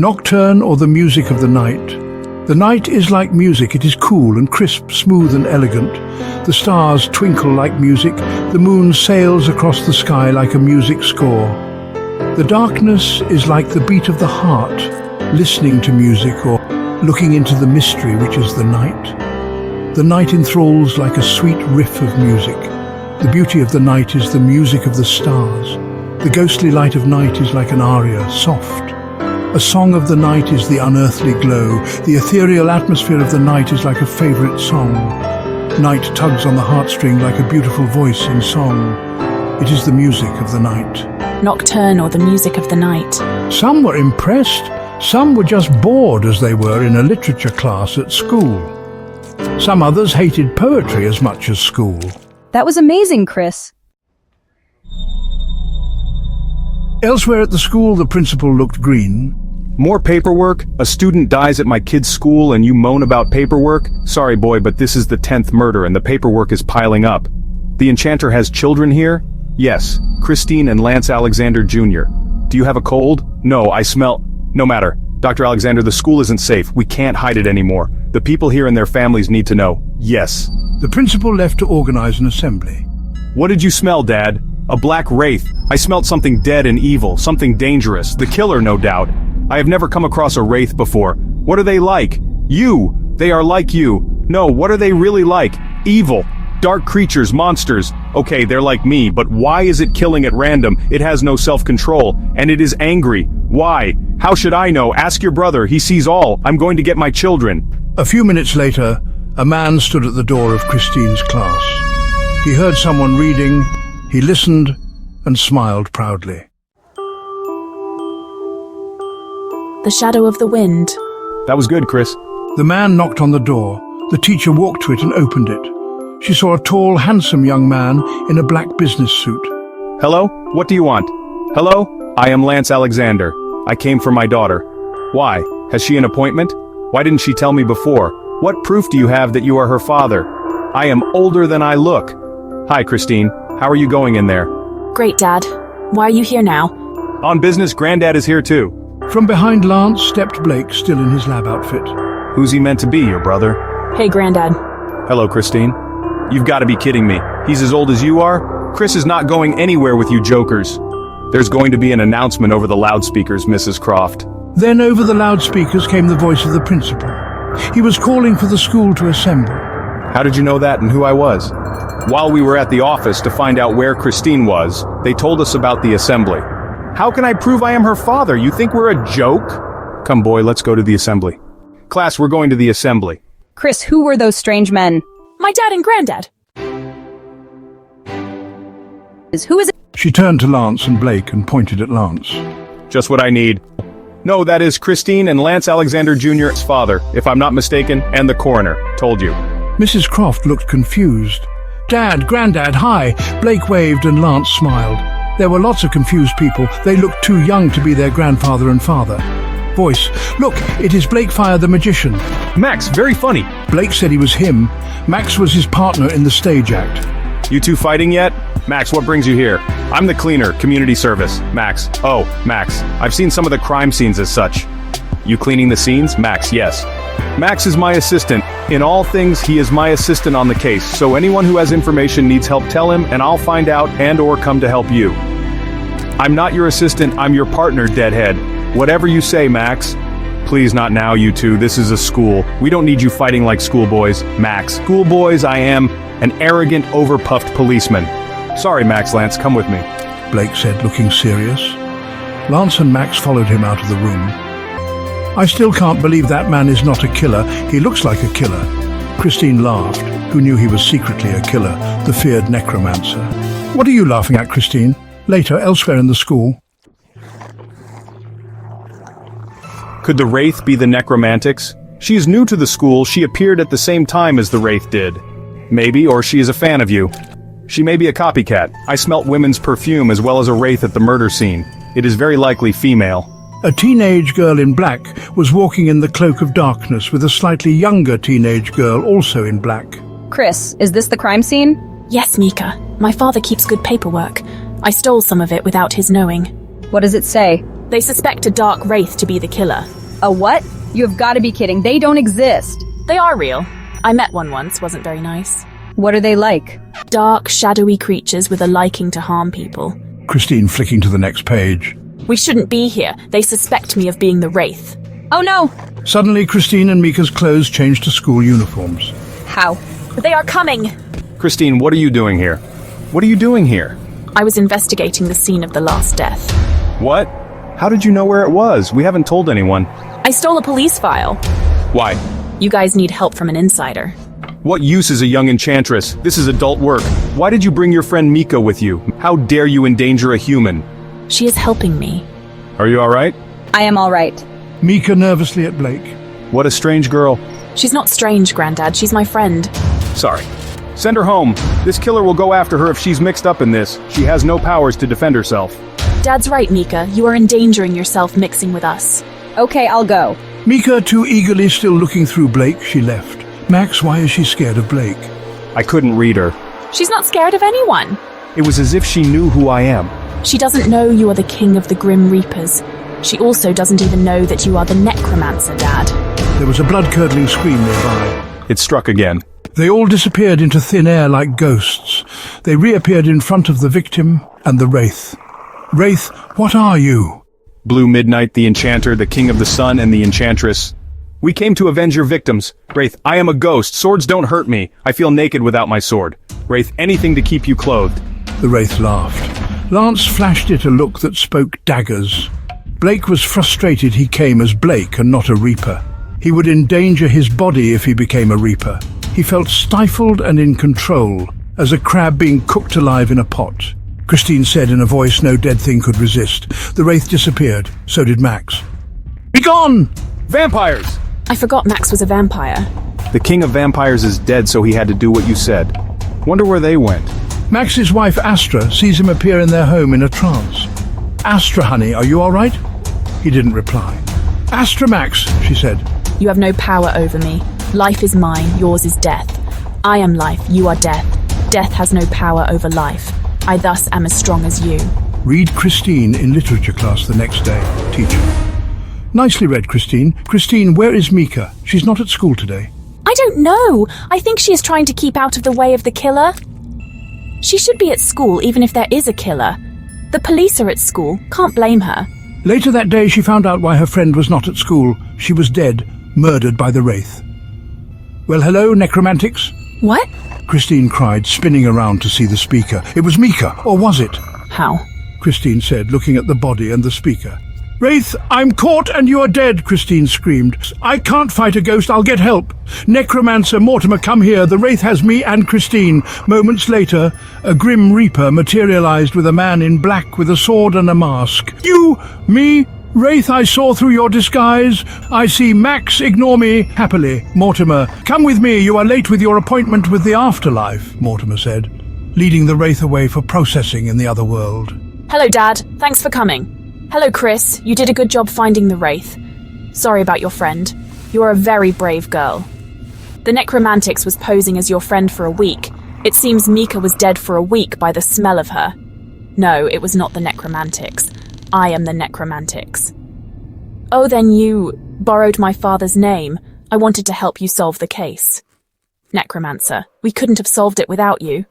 Nocturne, or the music of the night. The night is like music. It is cool and crisp, smooth and elegant. The stars twinkle like music. The moon sails across the sky like a music score. The darkness is like the beat of the heart, listening to music or looking into the mystery which is the night. The night enthralls like a sweet riff of music. The beauty of the night is the music of the stars. The ghostly light of night is like an aria, soft. A song of the night is the unearthly glow. The ethereal atmosphere of the night is like a favorite song. Night tugs on the heartstring like a beautiful voice in song. It is the music of the night. Nocturne, or the music of the night. Some were impressed. Some were just bored as they were in a literature class at school. Some others hated poetry as much as school. That was amazing, Chris. Elsewhere at the school, the principal looked green. More paperwork? A student dies at my kid's school and you moan about paperwork? Sorry boy, but this is the 10th murder and the paperwork is piling up. The Enchanter has children here? Yes, Kristine and Lance Alexander Jr. Do you have a cold? No, I smell... No matter. Dr. Alexander, the school isn't safe. We can't hide it anymore. The people here and their families need to know. Yes. The principal left to organize an assembly. What did you smell, Dad? A black wraith. I smelled something dead and evil, something dangerous. The killer, no doubt. I have never come across a wraith before. What are they like? You! They are like you. No, what are they really like? Evil. Dark creatures, monsters. Okay, they're like me, but why is it killing at random? It has no self-control, and it is angry. Why? How should I know? Ask your brother. He sees all. I'm going to get my children. A few minutes later, a man stood at the door of Kristine's class. He heard someone reading. He listened and smiled proudly. The shadow of the wind. That was good, Chris. The man knocked on the door. The teacher walked to it and opened it. She saw a tall, handsome young man in a black business suit. Hello? What do you want? Hello? I am Lance Alexander. I came for my daughter. Why? Has she an appointment? Why didn't she tell me before? What proof do you have that you are her father? I am older than I look. Hi, Kristine. How are you going in there? Great, Dad. Why are you here now? On business, Granddad is here too. From behind Lance stepped Blake, still in his lab outfit. Who's he meant to be, your brother? Hey, Granddad. Hello, Kristine. You've got to be kidding me. He's as old as you are? Chris is not going anywhere with you jokers. There's going to be an announcement over the loudspeakers, Mrs. Croft. Then over the loudspeakers came the voice of the principal. He was calling for the school to assemble. How did you know that and who I was? While we were at the office to find out where Kristine was, they told us about the assembly. How can I prove I am her father? You think we're a joke? Come boy, let's go to the assembly. Class, we're going to the assembly. Chris, who were those strange men? My dad and Granddad. Who is it? She turned to Lance and Blake and pointed at Lance. Just what I need. No, that is Kristine and Lance Alexander Jr.'s father, if I'm not mistaken, and the coroner. Told you. Mrs. Croft looked confused. Dad, Granddad, hi. Blake waved and Lance smiled. There were lots of confused people. They looked too young to be their grandfather and father. Voice, look, it is Blake Fire the magician. Max, very funny. Blake said he was him. Max was his partner in the stage act. You two fighting yet? Max, what brings you here? I'm the cleaner, community service. Max. Oh, Max. I've seen some of the crime scenes as such. You cleaning the scenes? Max, yes. Max is my assistant. In all things, he is my assistant on the case, so anyone who has information needs help, tell him, and I'll find out and/or come to help you. I'm not your assistant, I'm your partner, deadhead. Whatever you say, Max. Please, not now, you two. This is a school. We don't need you fighting like schoolboys. Max. Schoolboys, I am an arrogant, overpuffed policeman. Sorry, Max. Lance, come with me. Blake said, looking serious. Lance and Max followed him out of the room. I still can't believe that man is not a killer. He looks like a killer. Kristine laughed, who knew he was secretly a killer, the feared necromancer. What are you laughing at, Kristine? Later, elsewhere in the school. Could the Wraith be the necromantics? She is new to the school. She appeared at the same time as the Wraith did. Maybe, or she is a fan of you. She may be a copycat. I smelt women's perfume as well as a Wraith at the murder scene. It is very likely female. A teenage girl in black was walking in the cloak of darkness with a slightly younger teenage girl also in black. Chris, is this the crime scene? Yes, Mika. My father keeps good paperwork. I stole some of it without his knowing. What does it say? They suspect a dark wraith to be the killer. A what? You have got to be kidding. They don't exist. They are real. I met one once, wasn't very nice. What are they like? Dark, shadowy creatures with a liking to harm people. Kristine flicking to the next page. We shouldn't be here. They suspect me of being the Wraith. Oh no! Suddenly, Kristine and Mika's clothes changed to school uniforms. How? They are coming! Kristine, what are you doing here? What are you doing here? I was investigating the scene of the last death. What? How did you know where it was? We haven't told anyone. I stole a police file. Why? You guys need help from an insider. What use is a young enchantress? This is adult work. Why did you bring your friend Mika with you? How dare you endanger a human? She is helping me. Are you alright? I am all right. Mika nervously at Blake. What a strange girl. She's not strange, Grandad. She's my friend. Sorry. Send her home. This killer will go after her if she's mixed up in this. She has no powers to defend herself. Dad's right, Mika. You are endangering yourself mixing with us. Okay, I'll go. Mika too eagerly still looking through Blake, she left. Max, why is she scared of Blake? I couldn't read her. She's not scared of anyone. It was as if she knew who I am. She doesn't know you are the king of the Grim Reapers. She also doesn't even know that you are the necromancer, Dad. There was a blood-curdling scream nearby. It struck again. They all disappeared into thin air like ghosts. They reappeared in front of the victim and the Wraith. Wraith, what are you? Blue Midnight, the Enchanter, the King of the Sun, and the Enchantress. We came to avenge your victims. Wraith, I am a ghost. Swords don't hurt me. I feel naked without my sword. Wraith, anything to keep you clothed. The Wraith laughed. Lance flashed it a look that spoke daggers. Blake was frustrated he came as Blake and not a Reaper. He would endanger his body if he became a Reaper. He felt stifled and in control, as a crab being cooked alive in a pot. Kristine said in a voice no dead thing could resist. The Wraith disappeared. So did Max. Be gone! Vampires! I forgot Max was a vampire. The King of Vampires is dead, so he had to do what you said. Wonder where they went. Max's wife Astra sees him appear in their home in a trance. Astra, honey, are you all right? He didn't reply. Astra, Max, she said. You have no power over me. Life is mine, yours is death. I am life, you are death. Death has no power over life. I thus am as strong as you. Read Kristine in literature class the next day, teacher. Nicely read, Kristine. Kristine, where is Mika? She's not at school today. I don't know. I think she is trying to keep out of the way of the killer. She should be at school even if there is a killer. The police are at school. Can't blame her. Later that day, she found out why her friend was not at school. She was dead, murdered by the Wraith. Well, hello, necromantics? What? Kristine cried, spinning around to see the speaker. It was Mika, or was it? How? Kristine said, looking at the body and the speaker. Wraith, I'm caught and you are dead, Kristine screamed. I can't fight a ghost, I'll get help. Necromancer, Mortimer, come here. The Wraith has me and Kristine. Moments later, a Grim Reaper materialized with a man in black with a sword and a mask. You? Me? Wraith, I saw through your disguise. I see Max, ignore me. Happily, Mortimer. Come with me, you are late with your appointment with the afterlife, Mortimer said, leading the Wraith away for processing in the other world. Hello, Dad. Thanks for coming. Hello, Chris. You did a good job finding the Wraith. Sorry about your friend. You are a very brave girl. The Necromantics was posing as your friend for a week. It seems Mika was dead for a week by the smell of her. No, it was not the Necromantics. I am the Necromantics. Oh, then you borrowed my father's name. I wanted to help you solve the case. Necromancer, we couldn't have solved it without you.